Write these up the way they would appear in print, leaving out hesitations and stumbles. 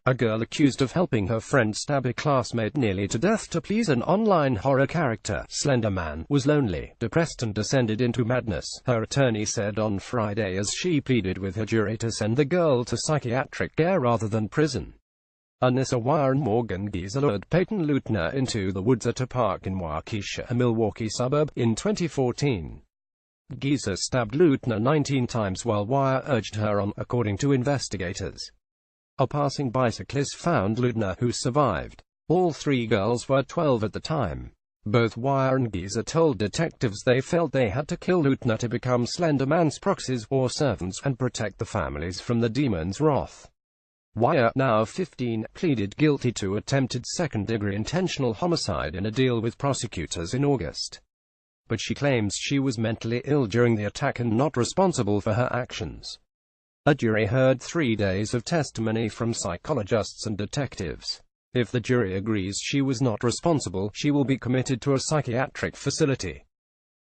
A girl accused of helping her friend stab a classmate nearly to death to please an online horror character, Slender Man, was lonely, depressed and descended into madness, her attorney said on Friday as she pleaded with her jury to send the girl to psychiatric care rather than prison. Anissa Weier and Morgan Geezer lured Peyton Leutner into the woods at a park in Waukesha, a Milwaukee suburb, in 2014. Geezer stabbed Leutner 19 times while Weier urged her on, according to investigators. A passing bicyclist found Leutner, who survived. All three girls were 12 at the time. Both Weier and Geezer told detectives they felt they had to kill Leutner to become Slender Man's proxies, or servants, and protect the families from the demon's wrath. Weier, now 15, pleaded guilty to attempted second-degree intentional homicide in a deal with prosecutors in August. But she claims she was mentally ill during the attack and not responsible for her actions. A jury heard 3 days of testimony from psychologists and detectives. If the jury agrees she was not responsible, she will be committed to a psychiatric facility.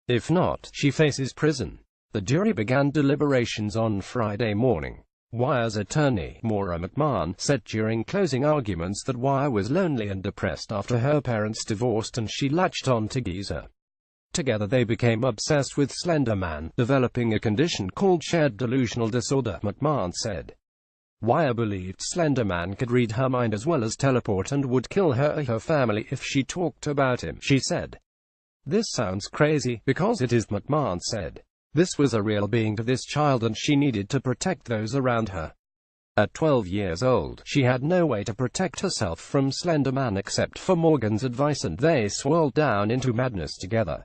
If not, she faces prison. The jury began deliberations on Friday morning. Weier's attorney, Maura McMahon, said during closing arguments that Weier was lonely and depressed after her parents divorced and she latched on to Geezer. Together they became obsessed with Slender Man, developing a condition called shared delusional disorder, McMahon said. Weier believed Slender Man could read her mind as well as teleport and would kill her or her family if she talked about him, she said. This sounds crazy, because it is, McMahon said. This was a real being to this child and she needed to protect those around her. At 12 years old, she had no way to protect herself from Slender Man except for Morgan's advice, and they swirled down into madness together.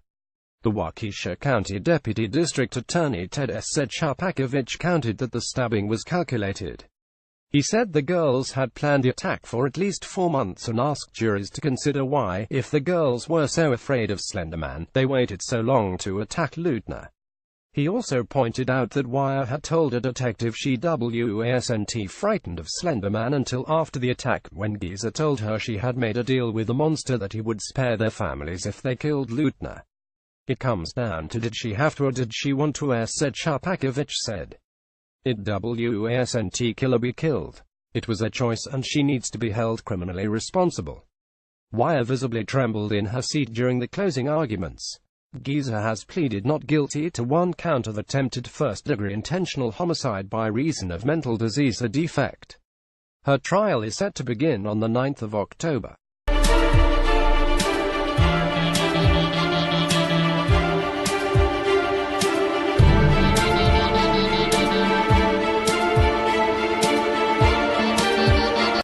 The Waukesha County Deputy District Attorney Ted S. said Shapakovich counted that the stabbing was calculated. He said the girls had planned the attack for at least 4 months and asked juries to consider why, if the girls were so afraid of Slender Man, they waited so long to attack Leutner. He also pointed out that Weier had told a detective she wasn't frightened of Slender Man until after the attack, when Geezer told her she had made a deal with the monster that he would spare their families if they killed Leutner. It comes down to did she have to or did she want to, said Shapakovich said. It wasn't kill or be killed. It was a choice and she needs to be held criminally responsible. Weier visibly trembled in her seat during the closing arguments. Geezer has pleaded not guilty to 1 count of attempted first-degree intentional homicide by reason of mental disease or defect. Her trial is set to begin on the 9th of October.